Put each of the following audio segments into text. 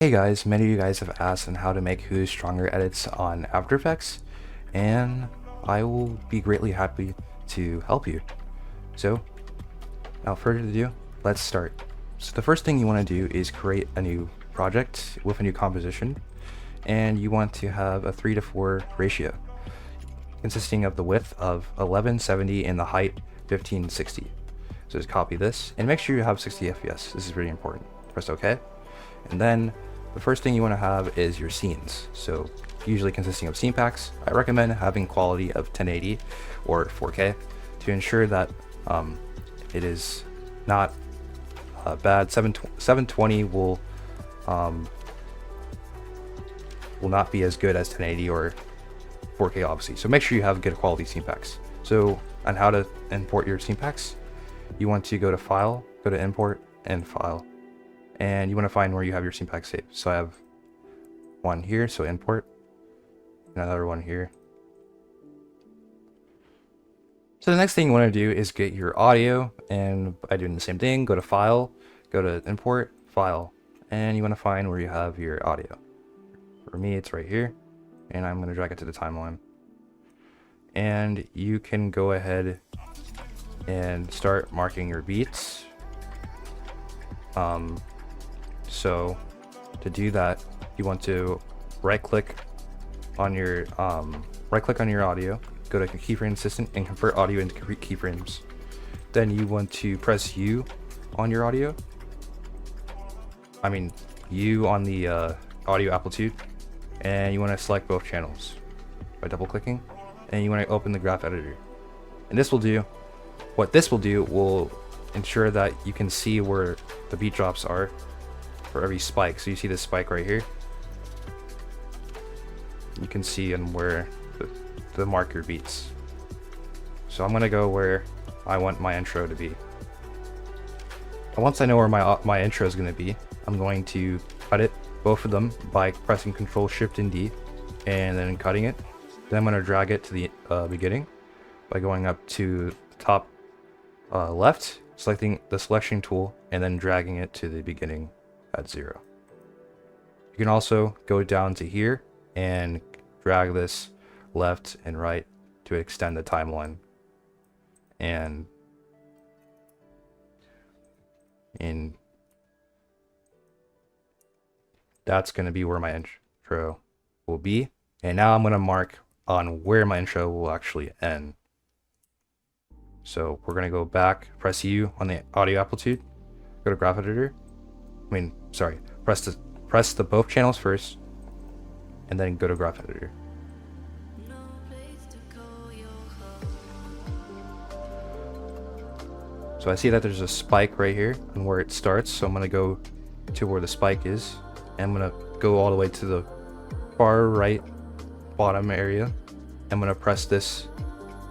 Hey guys, many of you guys have asked on how to make Who's Stronger edits on After Effects, and I will be greatly happy to help you. So, without further ado, let's start. So the first thing you want to do is create a new project with a new composition, and you want to have a 3:4 ratio, consisting of the width of 1170 and the height 1560. So just copy this, and make sure you have 60 FPS. This is really important. Press OK, and then the first thing you want to have is your scenes. So usually consisting of scene packs. I recommend having quality of 1080 or 4K to ensure that it is not bad. 720 will not be as good as 1080 or 4K obviously. So make sure you have good quality scene packs. So on how to import your scene packs, you want to go to File, go to Import, and File. And you want to find where you have your scene pack saved. So I have one here, so import, another one here. So the next thing you want to do is get your audio, and by doing the same thing, go to File, go to Import, File, and you want to find where you have your audio. For me, it's right here, and I'm going to drag it to the timeline. And you can go ahead and start marking your beats. So to do that, you want to right click on your audio, go to keyframe assistant and convert audio into keyframes. Then you want to press U on your audio. U on the audio amplitude, and you want to select both channels by double clicking, and you want to open the graph editor. And what this will do will ensure that you can see where the beat drops are for every spike. So you see this spike right here, you can see and where the marker beats. So I'm gonna go where I want my intro to be. And once I know where my intro is gonna be, I'm going to cut it, both of them, by pressing Control Shift and D, and then cutting it. Then I'm gonna drag it to the beginning by going up to the top left, selecting the selection tool, and then dragging it to the beginning at 0. You can also go down to here and drag this left and right to extend the timeline, and that's going to be where my intro will be. And now I'm going to mark on where my intro will actually end. So we're going to go back, press U on the audio amplitude, go to graph editor. Press the both channels first, and then go to graph editor. So I see that there's a spike right here and where it starts. So I'm gonna go to where the spike is, and I'm gonna go all the way to the far right bottom area. I'm gonna press this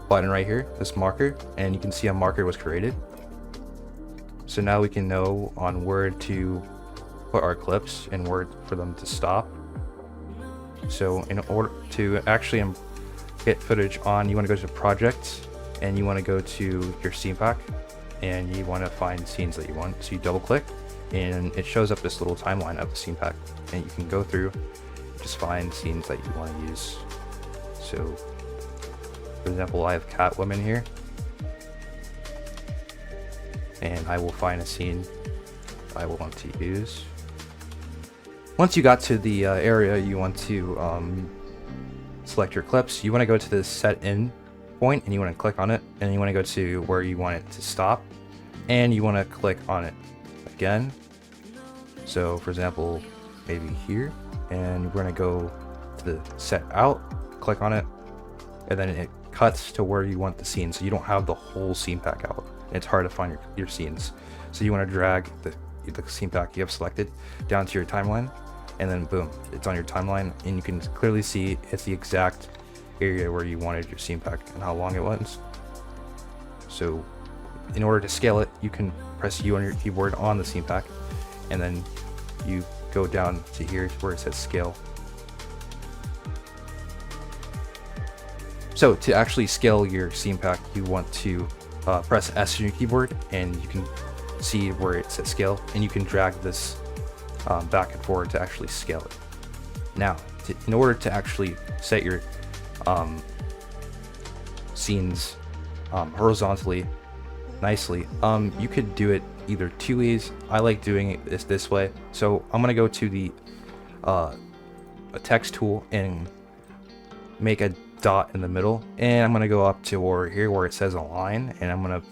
button right here, this marker, and you can see a marker was created. So now we can know on where to put our clips and where for them to stop. So in order to actually get footage on, you want to go to project, and you want to go to your scene pack, and you want to find scenes that you want. So you double click, and it shows up this little timeline of the scene pack, and you can go through, just find scenes that you want to use. So for example, I have Catwoman here, and I will find a scene I will want to use. Once you got to the area you want to select your clips, you want to go to the set in point, and you want to click on it, and you want to go to where you want it to stop, and you want to click on it again. So for example, maybe here, and we're going to go to the set out, click on it, and then it cuts to where you want the scene. So you don't have the whole scene pack out. It's hard to find your scenes. So you want to drag the scene pack you have selected down to your timeline, and then boom, it's on your timeline, and you can clearly see it's the exact area where you wanted your scene pack and how long it was. So in order to scale it, you can press U on your keyboard on the scene pack, and then you go down to here where it says scale. So to actually scale your scene pack, you want to press S on your keyboard, and you can see where it says scale, and you can drag this back and forward to actually scale it. Now, in order to actually set your scenes horizontally nicely, you could do it either two ways. I like doing it this way. So I'm gonna go to the a text tool and make a dot in the middle, and I'm gonna go up to over here where it says align, and I'm gonna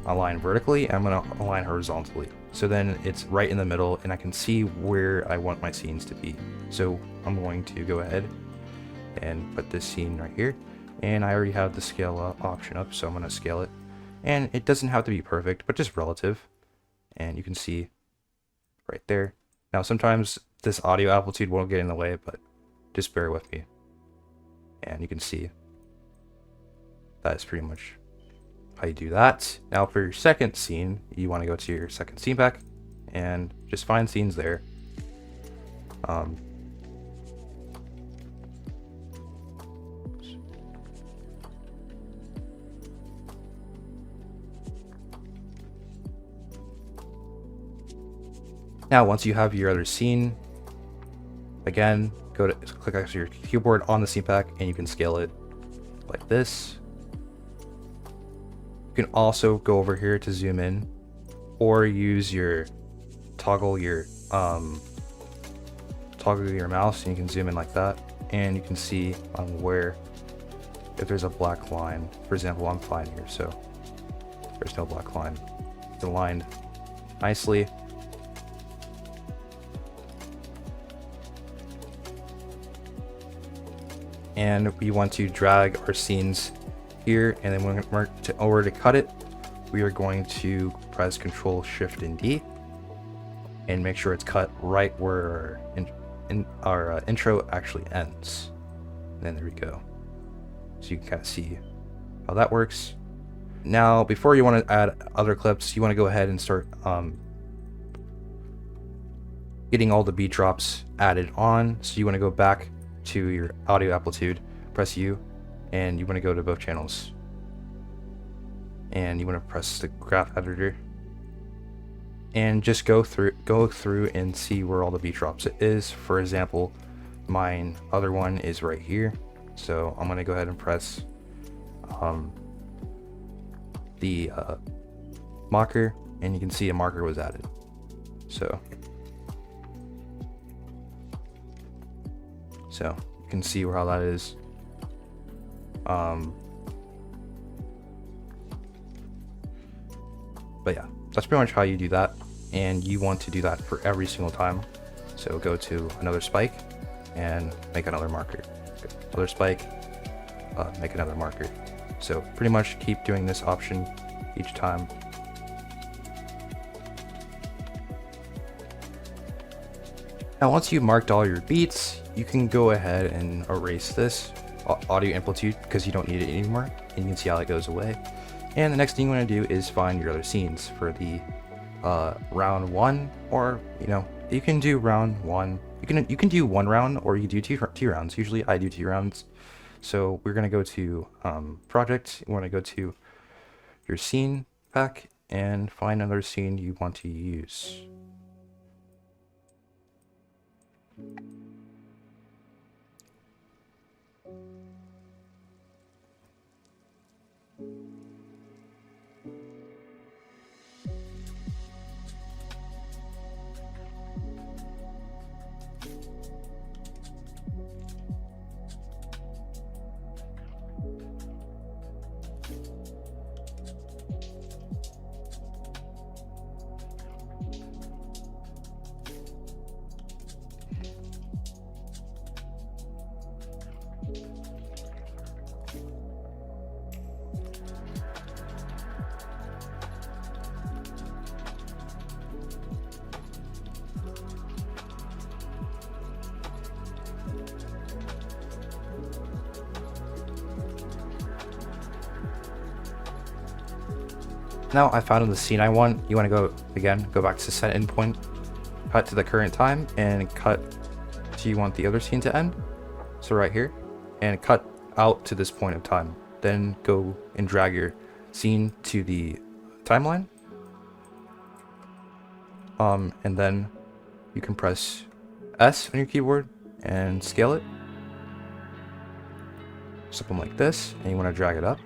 align vertically, and I'm gonna align horizontally. So then it's right in the middle, and I can see where I want my scenes to be. So I'm going to go ahead and put this scene right here, and I already have the scale option up, so I'm gonna scale it. And it doesn't have to be perfect, but just relative. And you can see right there. Now sometimes this audio amplitude won't get in the way, but just bear with me. And you can see that is pretty much how you do that. Now for your second scene, you want to go to your second scene pack and just find scenes there. Now, once you have your other scene, again, go to click on your keyboard on the scene pack, and you can scale it like this. You can also go over here to zoom in, or use your toggle your mouse, and you can zoom in like that, and you can see on where if there's a black line. For example, I'm fine here, so there's no black line. It's aligned nicely. And we want to drag our scenes here, and then when we're over to cut it, we are going to press Control Shift and D and make sure it's cut right where our intro actually ends. And then there we go. So you can kind of see how that works. Now, before you want to add other clips, you want to go ahead and start getting all the beat drops added on. So you want to go back to your audio amplitude, press U, and you want to go to both channels, and you want to press the graph editor and just go through and see where all the beat drops it is. For example, mine other one is right here, so I'm going to go ahead and press the marker, and you can see a marker was added. So you can see how that is. But yeah, that's pretty much how you do that, and you want to do that for every single time. So go to another spike and make another marker. Another spike, make another marker. So pretty much keep doing this option each time. Now once you've marked all your beats, you can go ahead and erase this audio amplitude because you don't need it anymore, and you can see how it goes away. And the next thing you want to do is find your other scenes for the round one, or you can do round one. You can do one round, or you can do two rounds. Usually I do 2 rounds. So we're gonna go to project. You want to go to your scene pack and find another scene you want to use. Now I found the scene I want. You want to go back to set endpoint, cut to the current time, and cut to you want the other scene to end. So right here, and cut out to this point of time. Then go and drag your scene to the timeline. And then you can press S on your keyboard and scale it. Something like this, and you want to drag it up.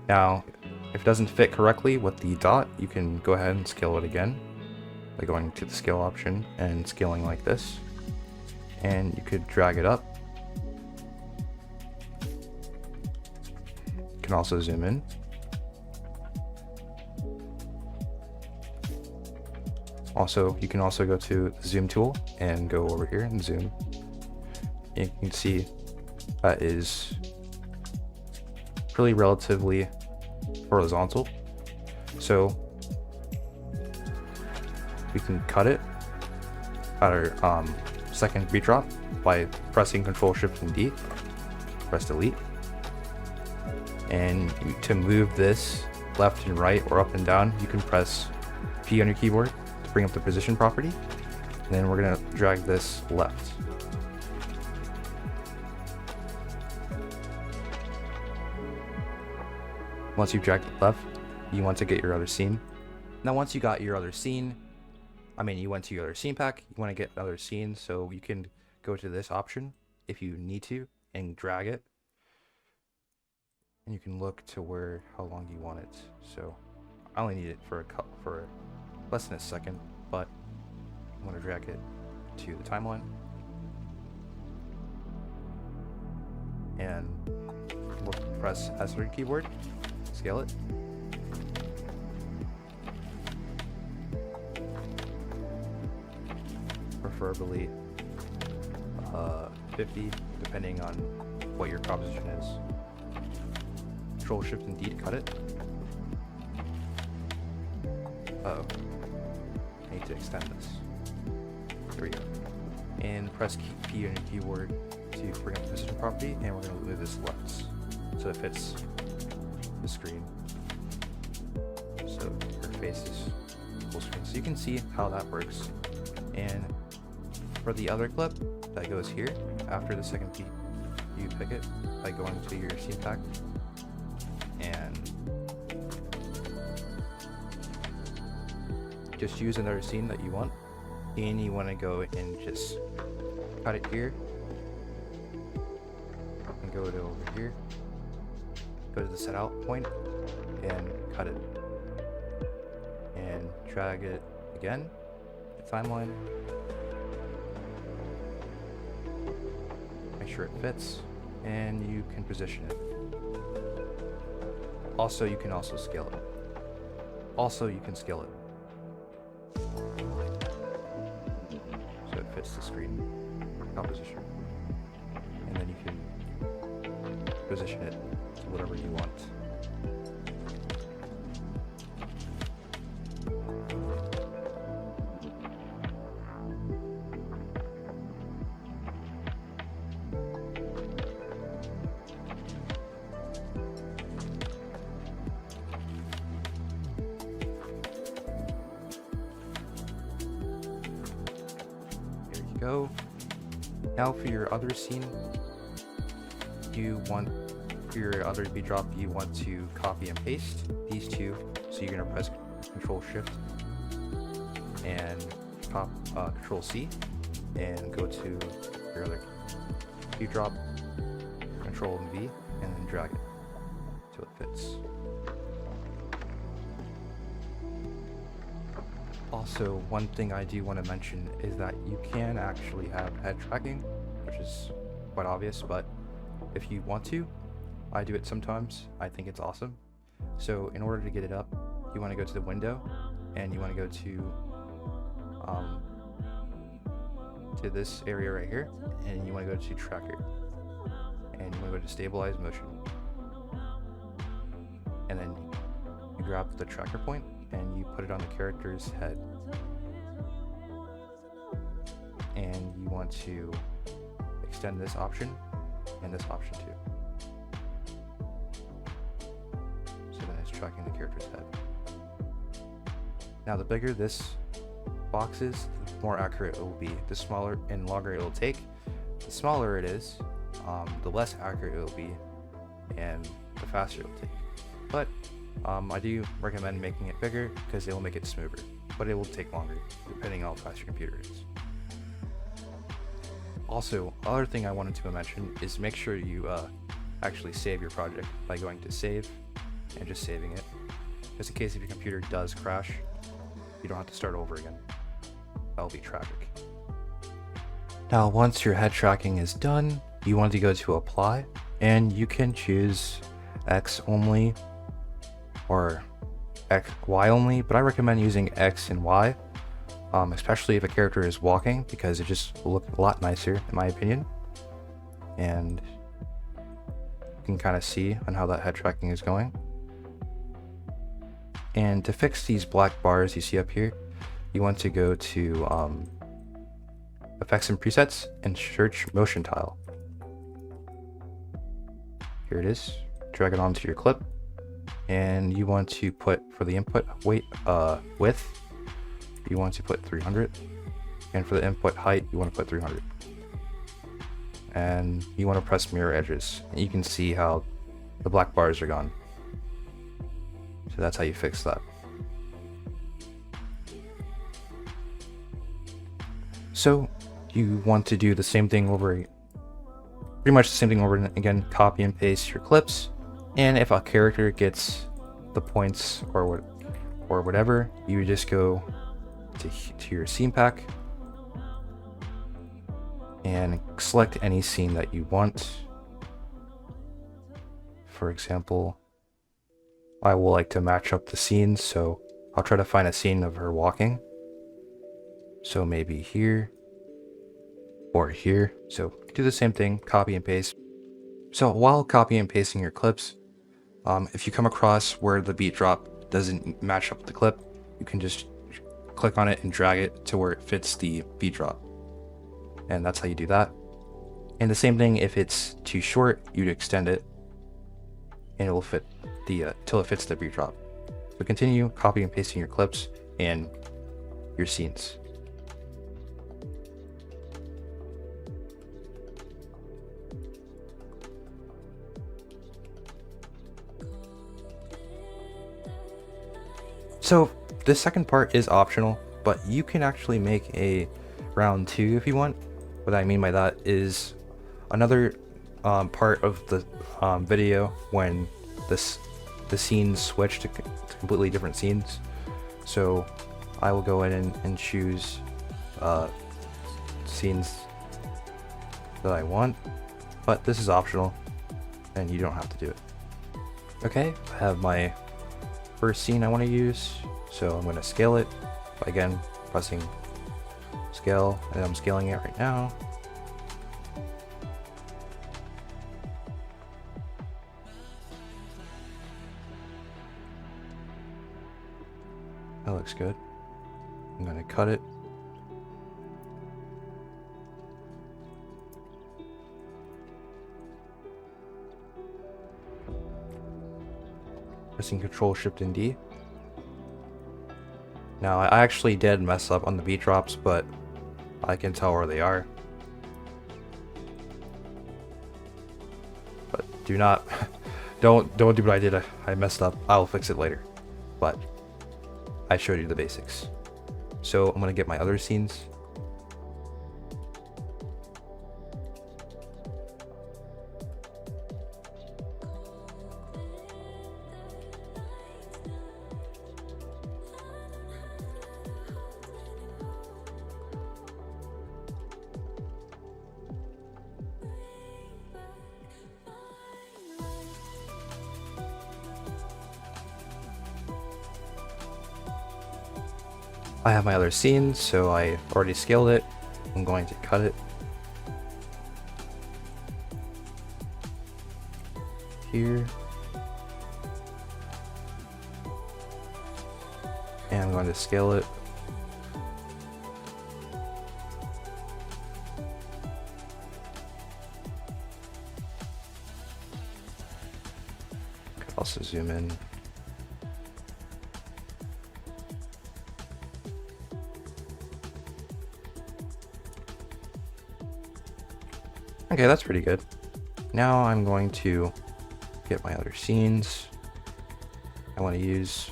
Now, if it doesn't fit correctly with the dot, you can go ahead and scale it again by going to the scale option and scaling like this. And you could drag it up. You can also zoom in. Also, you can also go to the zoom tool and go over here and zoom. And you can see that is really relatively horizontal. So we can cut it at our second beat drop by pressing Control Shift and D. Press Delete. And to move this left and right or up and down, you can press P on your keyboard to bring up the position property. And then we're gonna drag this left. Once you've dragged it left, you want to get your other scene. Now once you got your other scene, you went to your other scene pack, you want to get another scene, so you can go to this option if you need to and drag it. And you can look to how long you want it. So I only need it for less than a second, but I want to drag it to the timeline. And we'll press S on your keyboard, scale it. Preferably 50, depending on what your composition is. Control Shift and D to cut it. Oh, I need to extend this. There we go. And press P on your keyboard to bring up the position property, and we're going to move this left so it fits the screen. So your face is full screen. So you can see how that works. And for the other clip that goes here, after the second beat, you pick it by going to your scene pack and just use another scene that you want. And you want to go and just cut it here and go to over here, go to the set out point and cut it and drag it again, the timeline. Make sure it fits, and you can position it. Also, you can also scale it. Also, you can scale it so it fits the screen composition. And then you can position it to whatever you want. Go. Now for your other scene, for your other beat drop, you want to copy and paste these two. So you're gonna press Control Shift and Control C and go to your other beat drop, Control and V, and then drag it till it fits. Also, one thing I do want to mention is that you can actually have head tracking, which is quite obvious, but if you want to, I do it sometimes. I think it's awesome. So in order to get it up, you want to go to the window and you want to go to this area right here, and you want to go to tracker and you want to go to stabilize motion, and then you grab the tracker point and you put it on the character's head, and you want to extend this option and this option too, so that it's tracking the character's head. Now the bigger this box is, the more accurate it will be. The smaller and longer it will take. The smaller it is, the less accurate it will be, and the faster it will take. But I do recommend making it bigger because it will make it smoother. but it will take longer depending on how fast your computer is. Also, other thing I wanted to mention is make sure you actually save your project by going to save and just saving it, just in case if your computer does crash, you don't have to start over again. That will be tragic. Now, once your head tracking is done, you want to go to apply, and you can choose X only or Y only, but I recommend using X and Y, especially if a character is walking, because it just will look a lot nicer in my opinion. And you can kind of see on how that head tracking is going. And to fix these black bars you see up here, you want to go to Effects and Presets and search Motion Tile. Here it is. Drag it onto your clip, and you want to put, for the input width, you want to put 300, and for the input height, you want to put 300. And you want to press mirror edges, and you can see how the black bars are gone. So that's how you fix that. So you want to do the same thing over, pretty much the same thing over again, copy and paste your clips, and if a character gets the points or whatever, you just go to your scene pack and select any scene that you want. For example, I will like to match up the scenes, so I'll try to find a scene of her walking. So maybe here or here. So do the same thing, copy and paste. So while copy and pasting your clips, if you come across where the beat drop doesn't match up with the clip, you can just click on it and drag it to where it fits the beat drop. And that's how you do that. And the same thing, if it's too short, you'd extend it and it will fit the till it fits the beat drop. So continue copying and pasting your clips and your scenes. So the second part is optional, but you can actually make a round 2 if you want. What I mean by that is another part of the video when the scenes switch to completely different scenes. So I will go in and choose scenes that I want, but this is optional and you don't have to do it. Okay, I have my first scene I want to use, so I'm going to scale it by again pressing scale, and I'm scaling it right now. That looks good. I'm going to cut it. Pressing Control Shift and D. Now I actually did mess up on the beat drops, but I can tell where they are. But do not, don't do what I did. I messed up. I'll fix it later. But I showed you the basics. So I'm gonna get my other scenes. I have my other scene, so I already scaled it. I'm going to cut it here, and I'm going to scale it. Could also zoom in. Okay, that's pretty good. Now I'm going to get my other scenes I want to use.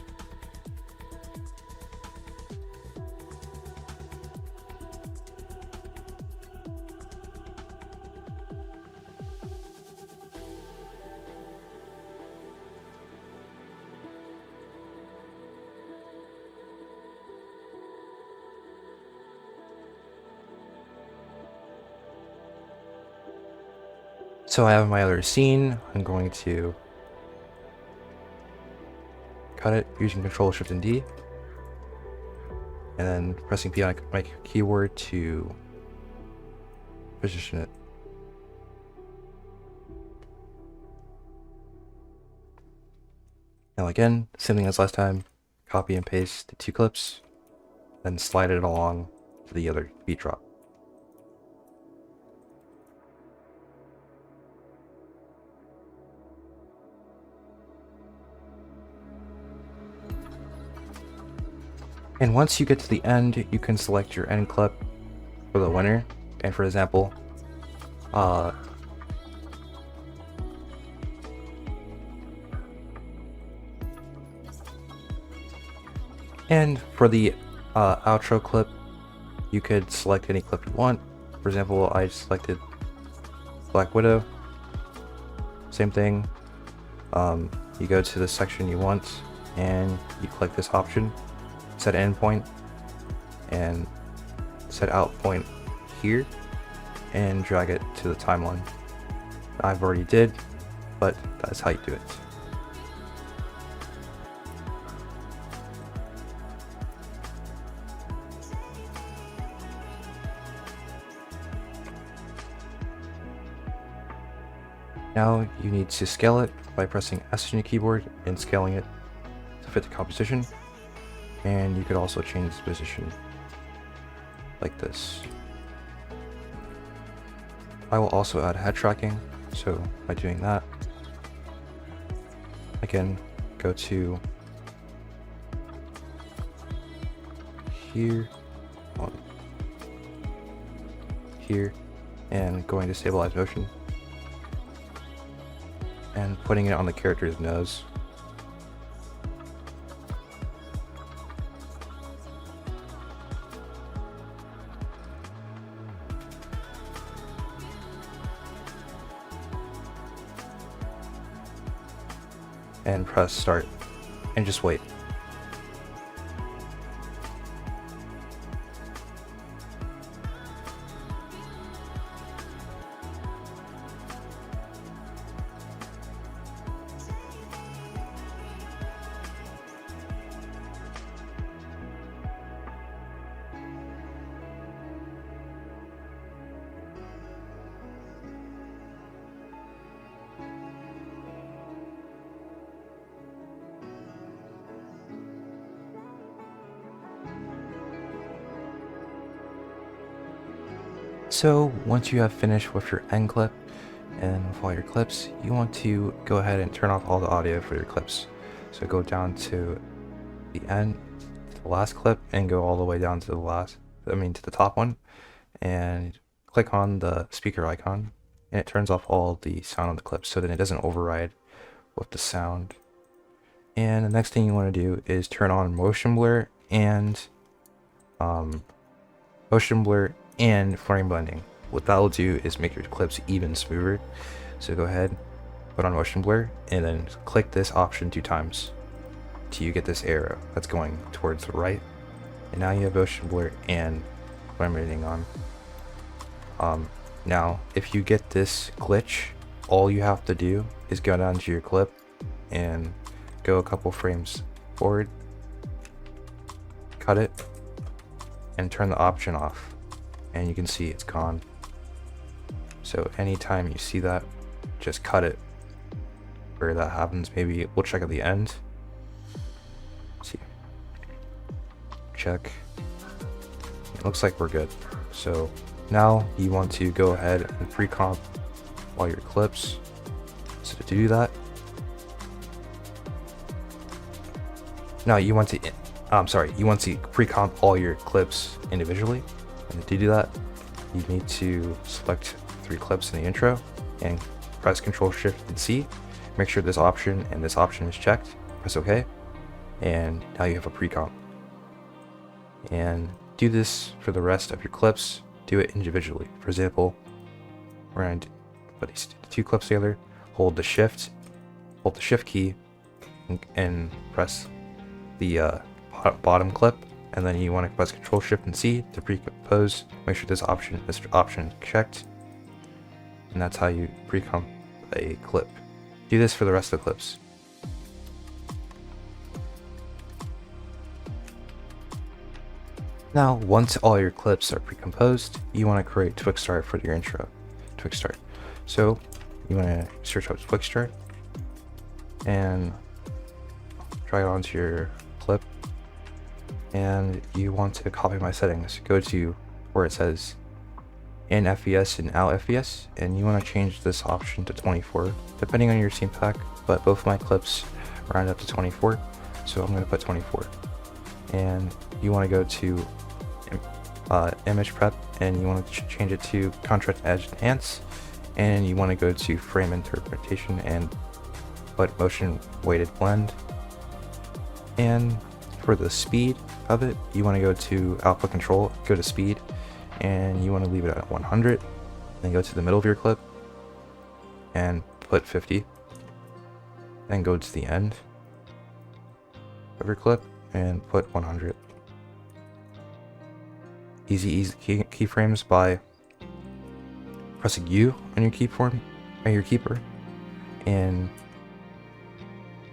So I have my other scene. I'm going to cut it using Control Shift and D, and then pressing P on my keyboard to position it. Now again, same thing as last time, copy and paste the 2 clips, then slide it along to the other beat drop. And once you get to the end, you can select your end clip for the winner. And for example, and for the outro clip, you could select any clip you want. For example, I selected Black Widow. Same thing. You go to the section you want and you click this option, set endpoint, and set out point here, and drag it to the timeline. I've already did, but that's how you do it. Now you need to scale it by pressing S on your keyboard and scaling it to fit the composition. And you could also change the position like this. I will also add head tracking, so by doing that, again, go to here, here, and going to stabilize motion, and putting it on the character's nose. And press start and just wait. So once you have finished with your end clip and with all your clips, you want to go ahead and turn off all the audio for your clips. So go down to the end, to the last clip, and go all the way down to the top one, and click on the speaker icon, and it turns off all the sound on the clip so that it doesn't override with the sound. And the next thing you want to do is turn on motion blur and frame blending. What that will do is make your clips even smoother. So go ahead, put on motion blur, and then click this option 2 times till you get this arrow that's going towards the right. And now you have motion blur and frame blending on. Now, if you get this glitch, all you have to do is go down to your clip and go a couple frames forward, cut it, and turn the option off. And you can see it's gone. So anytime you see that, just cut it where that happens. Maybe we'll check at the end. Let's see. Check. It looks like we're good. So now you want to go ahead and pre-comp all your clips. So to do that, now you want to pre-comp all your clips individually. And to do that, you need to select 3 clips in the intro and press Control Shift and C. Make sure this option and this option is checked. Press OK, and now you have a pre-comp. And do this for the rest of your clips. Do it individually. For example, we're going to put these 2 clips together. Hold the Shift key, and press the bottom clip. And then you want to press Control Shift and C to pre-compose. Make sure this option is checked. and that's how you pre-comp a clip. Do this for the rest of the clips. Now, once all your clips are pre-composed, you want to create Quick Start for your intro. Quick Start. So you want to search up Quick Start and drag it onto your clip, and you want to copy my settings. Go to where it says in FES and out FES, and you want to change this option to 24 depending on your scene pack, but both of my clips round up to 24, so I'm going to put 24. And you want to go to image prep, and you want to change it to contrast edge enhance, and you want to go to frame interpretation and put motion weighted blend. And for the speed of it, you want to go to output control, go to speed, and you want to leave it at 100, then go to the middle of your clip and put 50, then go to the end of your clip and put 100. Easy keyframes by pressing U on your keyframe, on your keeper. And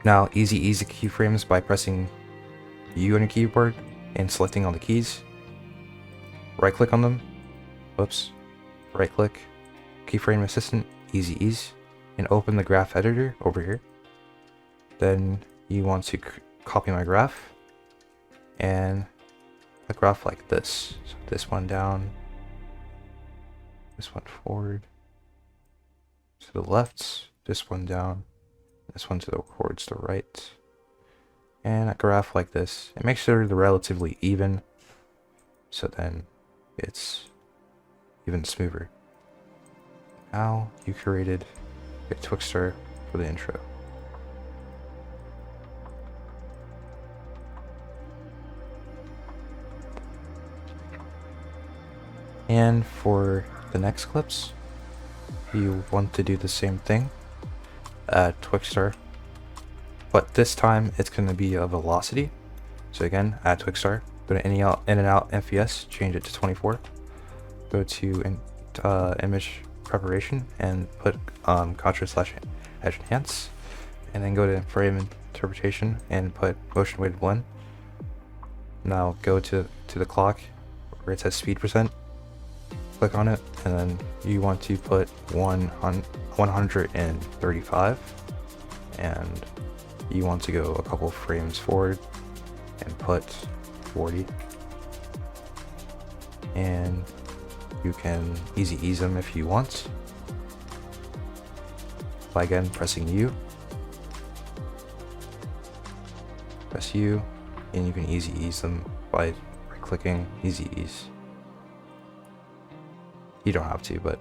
now easy keyframes by pressing U on your keyboard and selecting all the keys. Right click on them. Whoops. Right click. Keyframe assistant. Easy ease. And open the graph editor over here. Then you want to copy my graph and a graph like this. So this one down, this one forward, to the left, this one down, this one towards the right, and a graph like this. And make sure they're relatively even, so then it's even smoother. Now you created a Twixtor for the intro. And for the next clips, you want to do the same thing. Add Twixtor, but this time it's going to be a velocity. So again, add Twixtor, go to in and out FES, change it to 24. Go to image preparation and put contrast / edge enhance, and then go to frame interpretation and put motion weighted blend. Now go to the clock where it says speed percent. Click on it, and then you want to put 135, and you want to go a couple frames forward and put 40, and you can easy ease them if you want by again pressing U. Press U, and you can easy ease them by right clicking easy ease. You don't have to, but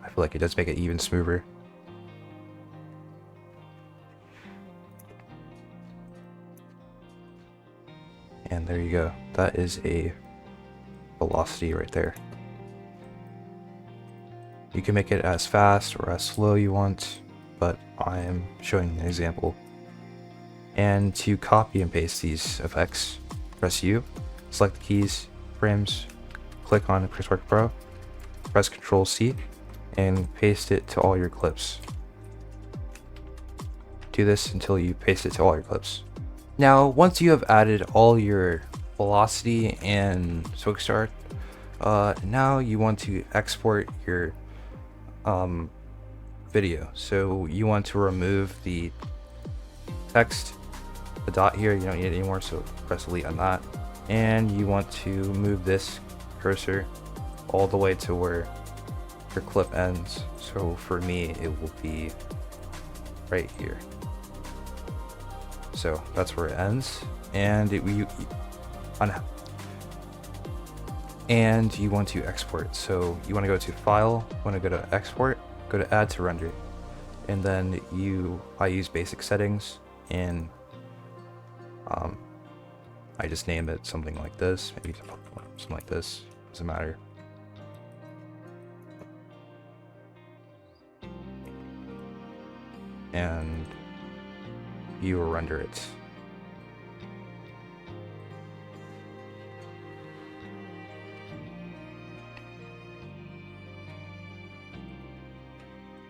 I feel like it does make it even smoother. And there you go. That is a velocity right there. You can make it as fast or as slow you want, but I am showing an example. And to copy and paste these effects, press U, select the keys, frames, click on QuickSpark Pro, press Ctrl C, and paste it to all your clips. Do this until you paste it to all your clips. Now, once you have added all your velocity and Twixtor, now you want to export your video. So you want to remove the text, the dot here, you don't need it anymore, so press delete on that. And you want to move this cursor all the way to where your clip ends. So for me, it will be right here. So that's where it ends, and you want to export. So you want to go to File, want to go to Export, go to Add to Render, and then I use basic settings, and I just name it something like this, maybe something like this, doesn't matter. And you will render it.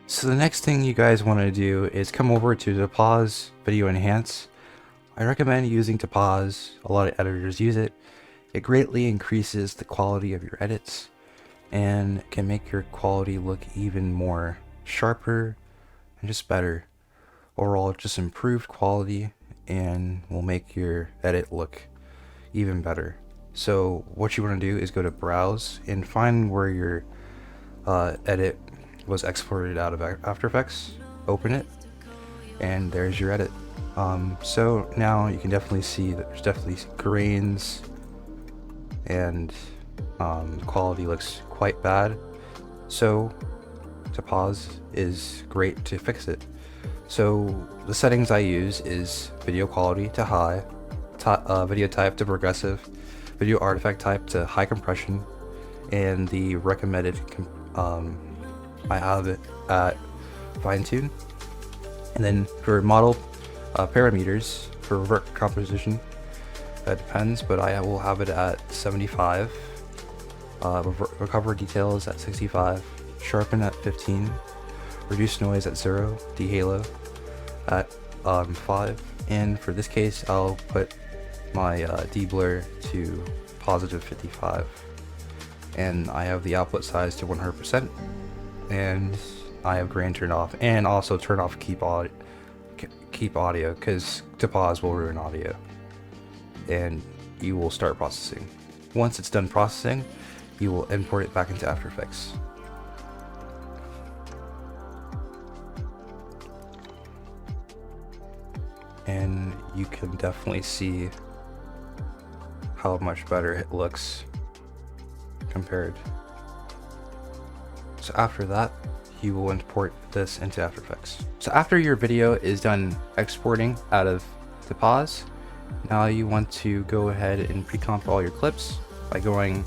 So the next thing you guys want to do is come over to the pause video enhance. I recommend using to pause. A lot of editors use it. It greatly increases the quality of your edits and can make your quality look even more sharper and just better. Overall, just improved quality and will make your edit look even better. So what you want to do is go to browse and find where your edit was exported out of After Effects, open it, and there's your edit. So now you can definitely see that there's definitely grains and the quality looks quite bad. So to pause is great to fix it. So the settings I use is video quality to high, video type to progressive, video artifact type to high compression, and the recommended I have it at fine tune. And then for model parameters for revert composition, that depends, but I will have it at 75. Recover details at 65, sharpen at 15, reduce noise at 0, dehalo at 5, and for this case I'll put my deblur to positive 55, and I have the output size to 100%, and I have grain turned off, and also turn off keep audio, because to pause will ruin audio, and you will start processing. Once it's done processing, you will import it back into After Effects. And you can definitely see how much better it looks compared. So after that, you will import this into After Effects. So after your video is done exporting out of the pause, now you want to go ahead and pre-comp all your clips by going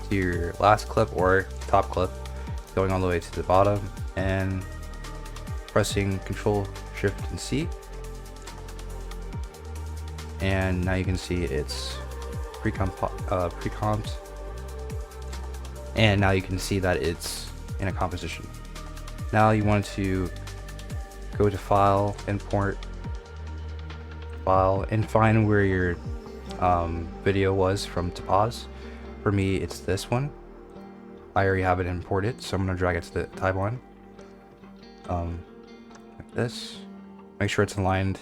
to your last clip or top clip, going all the way to the bottom and pressing Control Shift and C. And now you can see it's pre-comped, and now you can see that it's in a composition. Now you want to go to File, Import, File, and find where your video was from to pause. For me, it's this one. I already have it imported, so I'm going to drag it to the timeline. Like this. Make sure it's aligned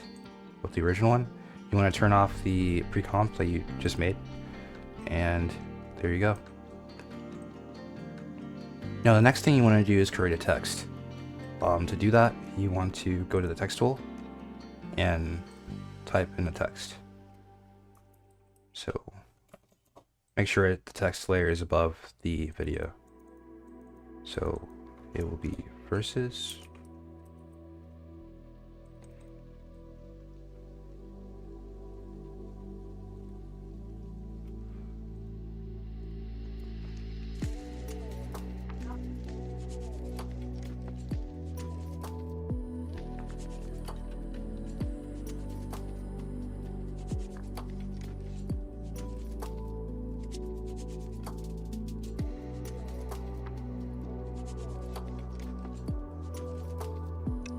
with the original one. You want to turn off the pre-comp that you just made, and there you go. Now the next thing you want to do is create a text. To do that, you want to go to the text tool and type in the text. So make sure the text layer is above the video. So it will be versus.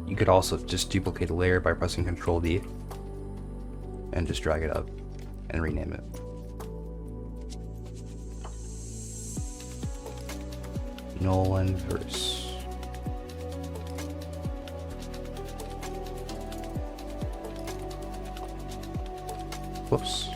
You could also just duplicate a layer by pressing Control D and just drag it up and rename it. Nolan verse. Whoops.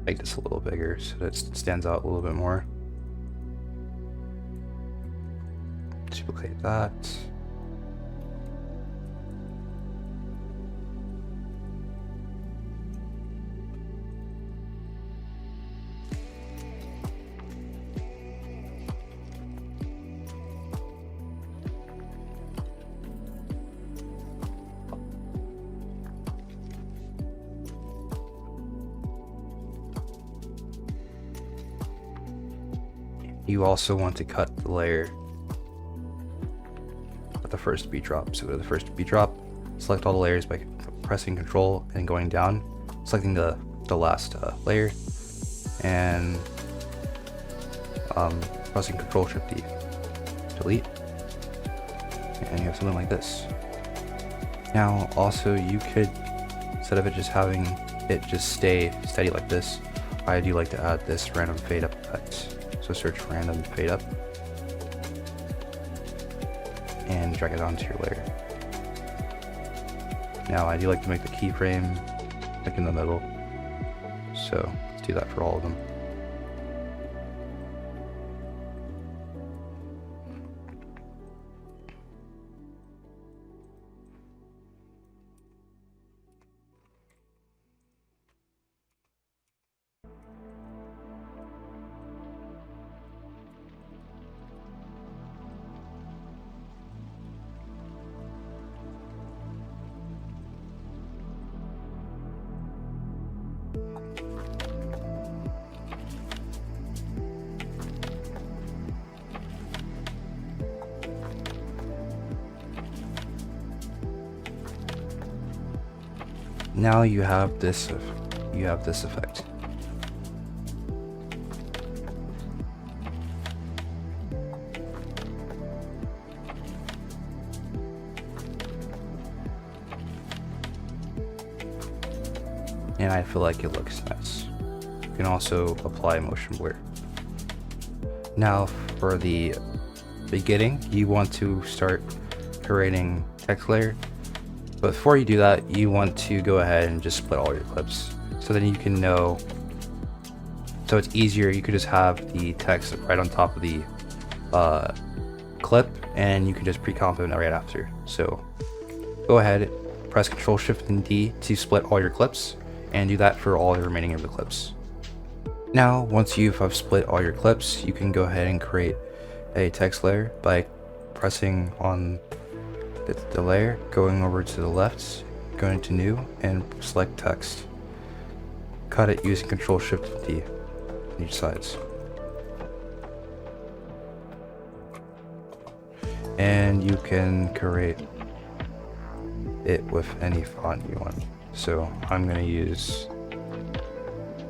Make this a little bigger so that it stands out a little bit more. Duplicate that. you also want to cut the layer at the first beat drop. So go to the first beat drop, select all the layers by pressing Control and going down, selecting the last layer, and pressing Control Shift D, delete, and you have something like this. Now also you could, instead of it just having it just stay steady like this, I do like to add this random fade up effect. So search random fade up and drag it onto your layer. Now I do like to make the keyframe like in the middle, so let's do that for all of them. Now you have this effect. And I feel like it looks nice. You can also apply motion blur. Now for the beginning, you want to start creating text layer. But before you do that, you want to go ahead and just split all your clips. So then you can know, so it's easier, you could just have the text right on top of the clip, and you can just pre-comp it right after. So go ahead, press Control Shift and D to split all your clips, and do that for all the remaining of the clips. Now, once you've split all your clips, you can go ahead and create a text layer by pressing on the layer, going over to the left, going to new, and select text. Cut it using Control Shift D on each sides. And you can create it with any font you want. So I'm going to use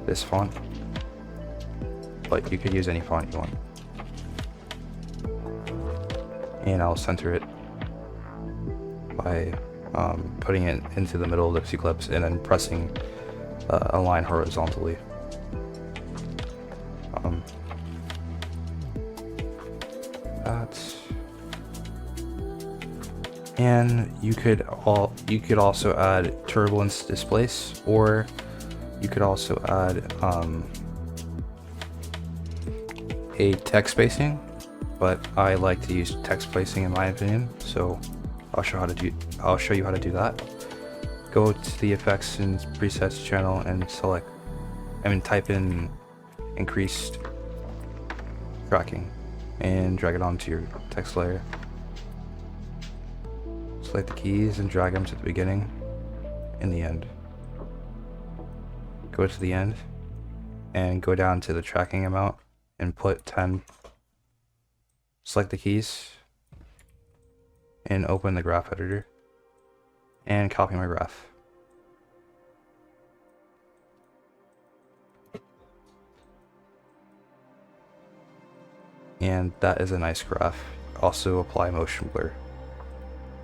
this font, but you could use any font you want. And I'll center it by putting it into the middle of the two clips and then pressing a line horizontally. And you could also add turbulence displace, or you could also add a text spacing, but I like to use text spacing in my opinion, so I'll show you how to do that. Go to the effects and presets channel and type in increased tracking and drag it onto your text layer. Select the keys and drag them to the beginning and the end. Go to the end and go down to the tracking amount and put 10. Select the keys and open the graph editor and copy my graph. And that is a nice graph. Also apply motion blur.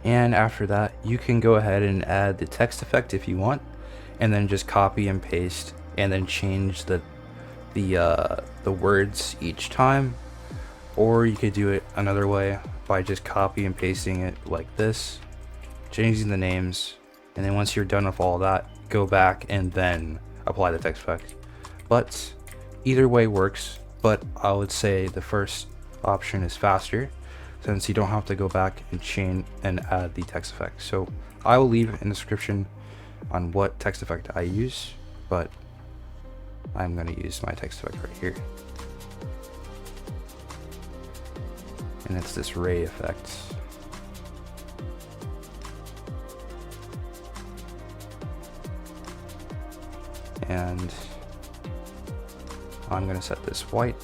And after that, you can go ahead and add the text effect if you want, and then just copy and paste, and then change the words each time. Or you could do it another way by just copy and pasting it like this, changing the names, and then once you're done with all that, go back and then apply the text effect. But either way works, but I would say the first option is faster, since you don't have to go back and change and add the text effect. So I will leave in the description on what text effect I use, but I'm going to use my text effect right here. And it's this ray effect. And I'm going to set this white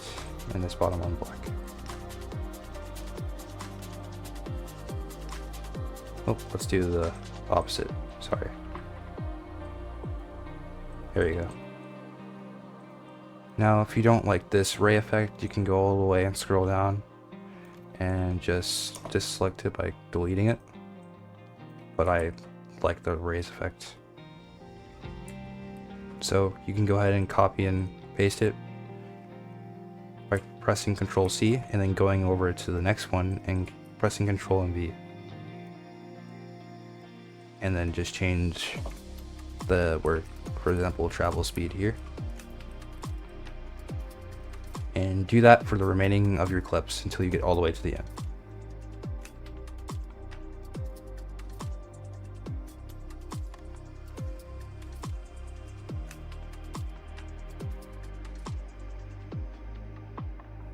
and this bottom one black. Oh, let's do the opposite. Sorry. There you go. Now, if you don't like this ray effect, you can go all the way and scroll down and just deselect it by deleting it. But I like the rays effect. So you can go ahead and copy and paste it by pressing Ctrl C and then going over to the next one and pressing Ctrl and V. And then just change the for example, travel speed here. And do that for the remaining of your clips until you get all the way to the end.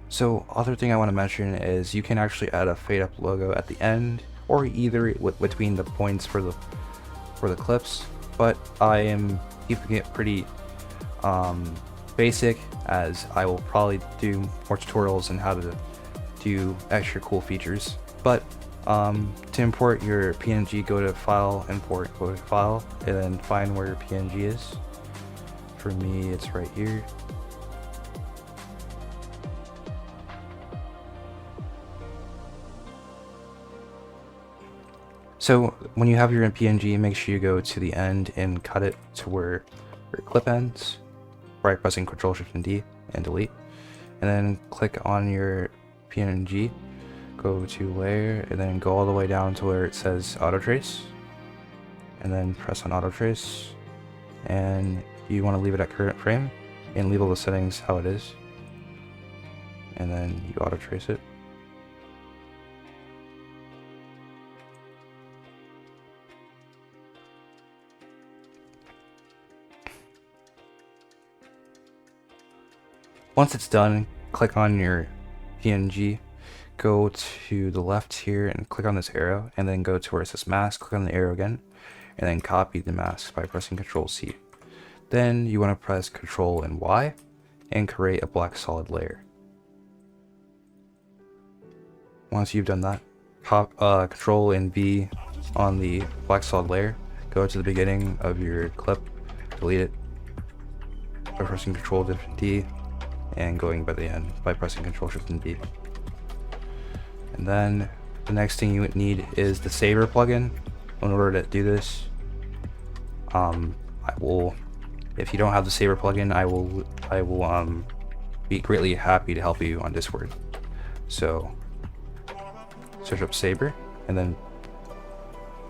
So, other thing I want to mention is you can actually add a fade up logo at the end, or either between the points for the clips. But I am keeping it pretty basic, as I will probably do more tutorials on how to do extra cool features. But to import your PNG, go to File, Import, go to File, and then find where your PNG is. For me, it's right here. So when you have your PNG, make sure you go to the end and cut it to where your clip ends by pressing Ctrl Shift and D and delete. And then click on your PNG, go to layer, and then go all the way down to where it says auto trace. And then press on auto trace. And you want to leave it at current frame and leave all the settings how it is. And then you auto trace it. Once it's done, click on your PNG, go to the left here and click on this arrow, and then go to where it says mask, click on the arrow again, and then copy the mask by pressing Ctrl C. Then you want to press Ctrl and Y and create a black solid layer. Once you've done that, Ctrl and V on the black solid layer, go to the beginning of your clip, delete it by pressing Ctrl Shift D, and going by the end by pressing Ctrl Shift and D. And then the next thing you need is the saver plugin. In order to do this, if you don't have the saver plugin, I will be greatly happy to help you on Discord. So search up saver and then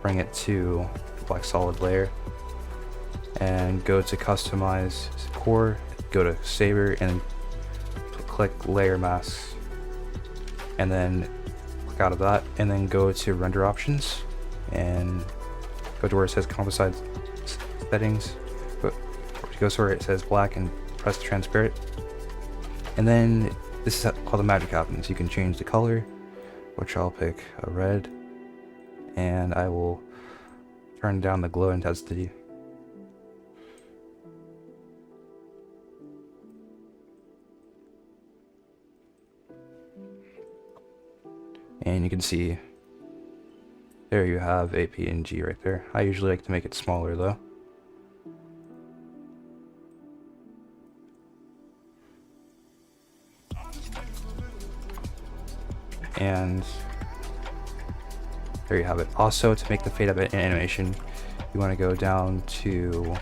bring it to the black solid layer and go to customize core, go to saver and click layer masks, and then click out of that and then go to render options and go to where it says composite settings, go to where it says black and press transparent, and then this is how the magic happens. You can change the color, which I'll pick a red, and I will turn down the glow intensity. And you can see there you have a PNG right there. I usually like to make it smaller though. And there you have it. Also, to make the fade up animation, you want to go down to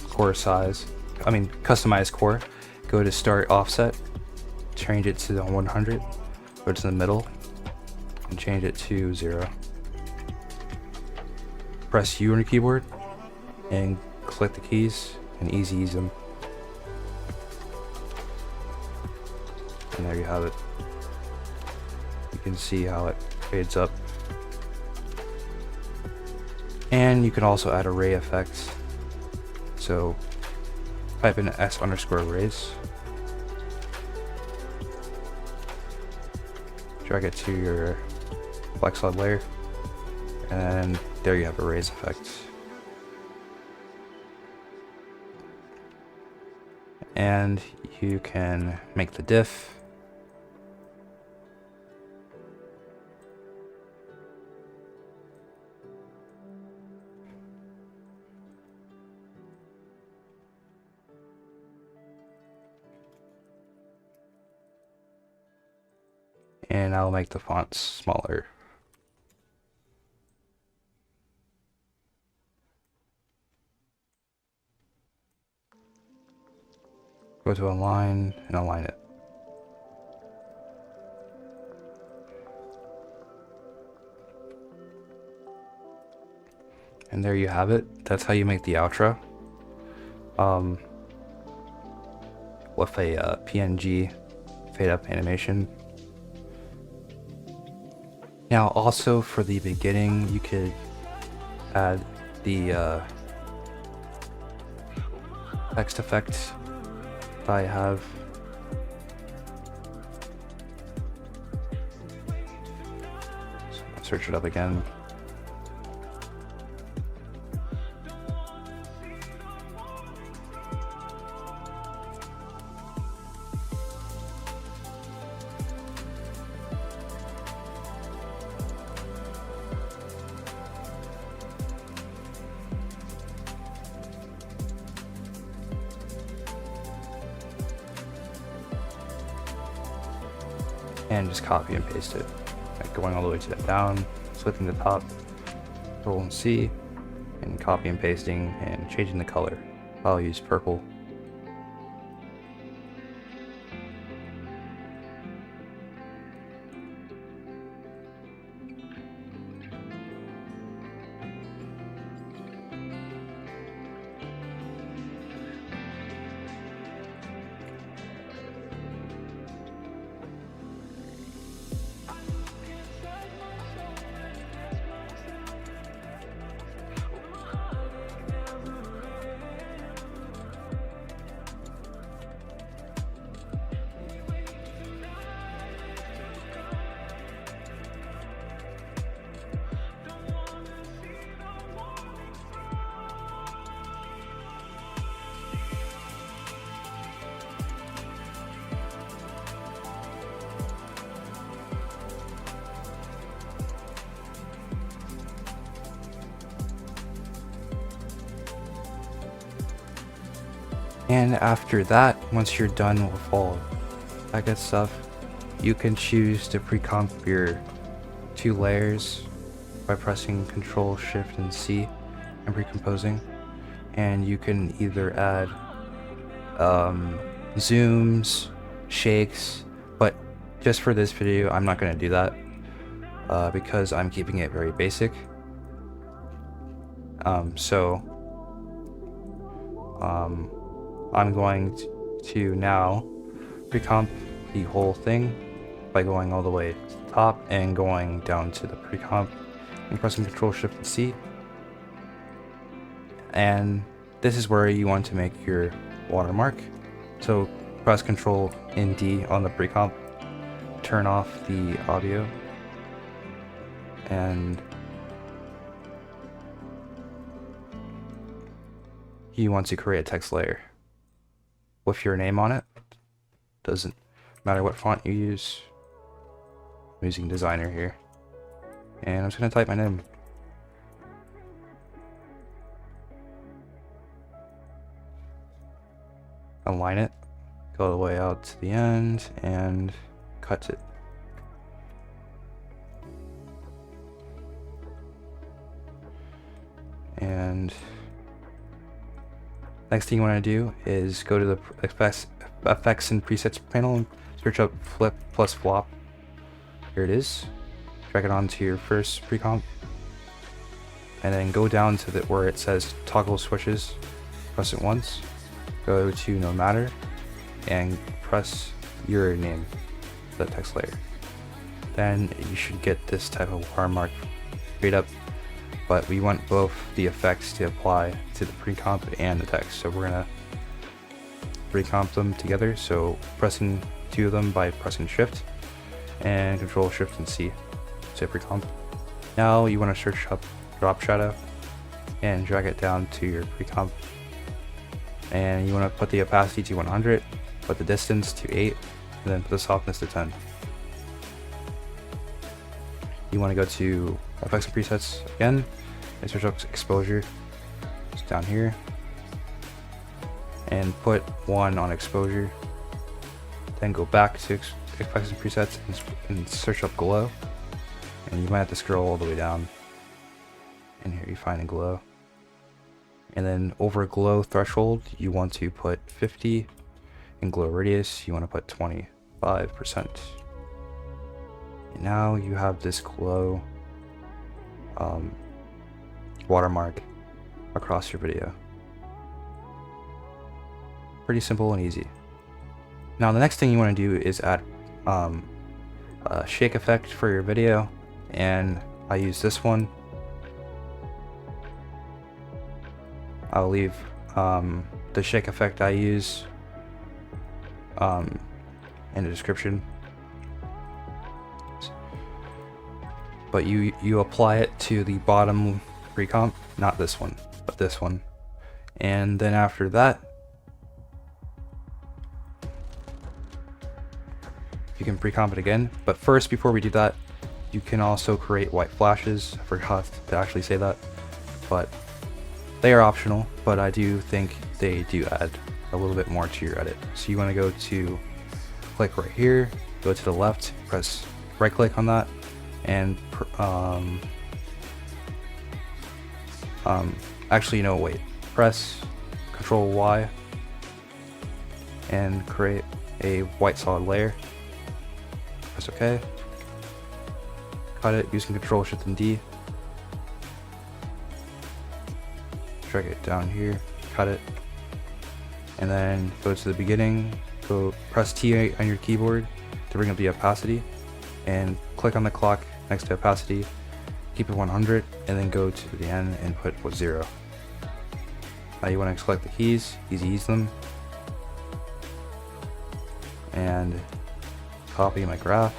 core size, customize core, go to start offset, change it to the 100, go to the middle and change it to 0. Press U on your keyboard and click the keys and ease them. And there you have it. You can see how it fades up. And you can also add a ray effect. So type in S_rays, drag it to your black solid layer, and there you have a rays effect. and you can make the diff. And I'll make the fonts smaller. Go to align and align it. And there you have it. That's how you make the outro. With a PNG fade up animation. Now also for the beginning, you could add the text effect I have. So I'll search it up again. And just copy and paste it, like going all the way to the down, selecting the top, Control and C, and copy and pasting and changing the color. I'll use purple. And after that, once you're done with all that good stuff, you can choose to pre-comp your 2 layers by pressing Control, Shift, and C and pre-composing. And you can either add zooms, shakes, but just for this video, I'm not going to do that because I'm keeping it very basic. I'm going to now pre-comp the whole thing by going all the way to the top and going down to the pre-comp and pressing Control, Shift, and C. And this is where you want to make your watermark. So press Control and D on the pre-comp, turn off the audio, and you want to create a text layer with your name on it. Doesn't matter what font you use. I'm using Designer here, and I'm just gonna type my name. Align it, go all the way out to the end, and cut it. And next thing you want to do is go to the effects and presets panel and search up flip plus flop. Here it is. Drag it onto your first pre-comp, and then go down to where it says toggle switches. Press it once. Go to no matter, and press your name, the text layer. Then you should get this type of watermark straight up. But we want both the effects to apply to the pre-comp and the text. So we're gonna pre-comp them together. So pressing 2 of them by pressing Shift and Control, Shift, and C. So pre-comp. Now you want to search up drop shadow and drag it down to your pre-comp. and you want to put the opacity to 100, put the distance to 8, and then put the softness to 10. You want to go to effects and presets again, and search up exposure. It's down here, and put 1 on exposure. Then go back to effects and presets and search up glow, and you might have to scroll all the way down. And here you find a glow. And then over glow threshold, you want to put 50. In glow radius, you want to put 25%. And now you have this glow watermark across your video. Pretty simple and easy. Now the next thing you want to do is add a shake effect for your video, and I use this one. I'll leave the shake effect I use in the description. But you apply it to the bottom pre-comp, not this one, but this one. And then after that, you can pre-comp it again. But first, before we do that, you can also create white flashes. I forgot to actually say that, but they are optional, but I do think they do add a little bit more to your edit. So you want to go to click right here, go to the left, press right click on that, and actually no, wait, press Control Y and create a white solid layer. Press OK. Cut it using Control Shift and D. Drag it down here, cut it, and then go to the beginning, go press T on your keyboard to bring up the opacity, and click on the clock next to opacity, keep it 100, and then go to the end and put 0. Now you want to select the keys, ease them, and copy my graph.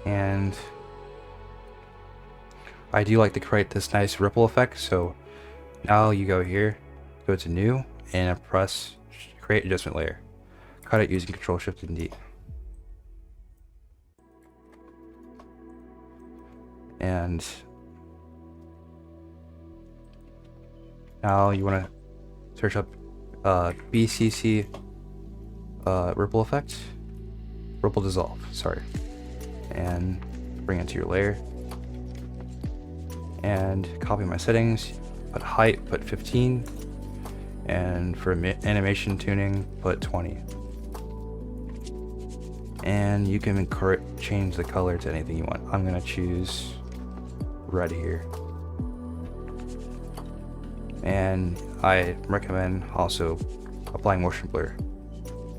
And I do like to create this nice ripple effect, so now you go here, go to new, and press create adjustment layer. Cut it using Control Shift and D. And now you want to search up BCC ripple effect, ripple dissolve, sorry, and bring it to your layer. And copy my settings, put height, put 15, and for animation tuning, put 20. And you can change the color to anything you want. I'm gonna choose red here. And I recommend also applying motion blur.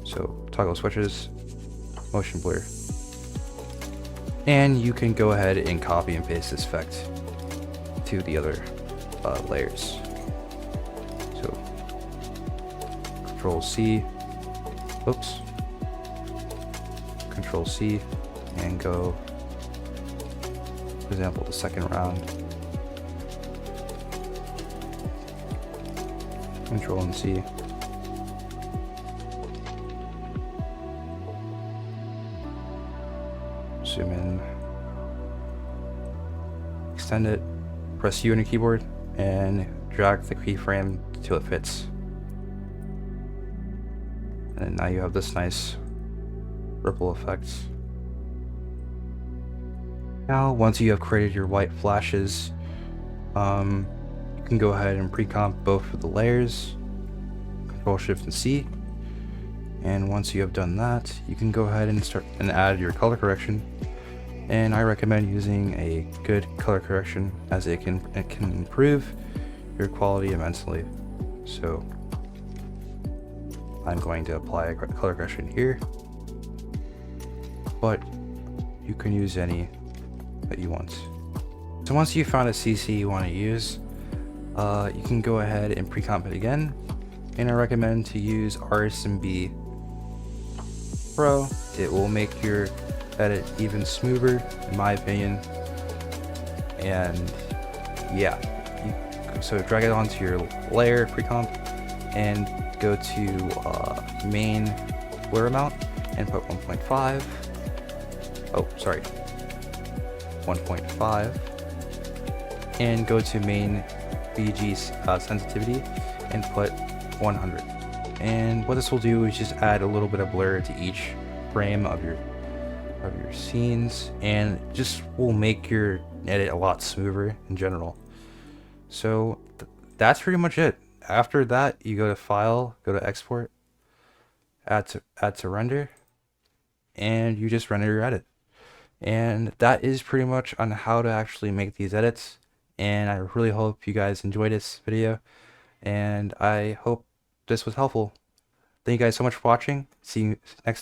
So toggle switches, motion blur. And you can go ahead and copy and paste this effect to the other layers. So Control C, oops, Control C, and go, for example, the second round. Control and C. Zoom in, extend it, press U on your keyboard, and drag the keyframe till it fits. And now you have this nice ripple effect. Now, once you have created your white flashes, you can go ahead and pre-comp both of the layers, Control Shift and C. And once you have done that, you can go ahead and start and add your color correction. And I recommend using a good color correction, as it can improve your quality immensely. So I'm going to apply a color correction here, but you can use any that you want. So once you found a CC you want to use, you can go ahead and pre-comp it again. And I recommend to use RSMB Pro. It will make your edit even smoother, in my opinion. And yeah, so drag it onto your layer pre-comp and go to main blur amount and put 1.5. Oh, sorry, 1.5, and go to main BG sensitivity and put 100. And what this will do is just add a little bit of blur to each frame of your scenes, and just will make your edit a lot smoother in general. So that's pretty much it. After that, you go to File, go to Export, add to Render, and you just render your edit. And that is pretty much on how to actually make these edits. And I really hope you guys enjoyed this video, and I hope this was helpful. Thank you guys so much for watching. See you next time.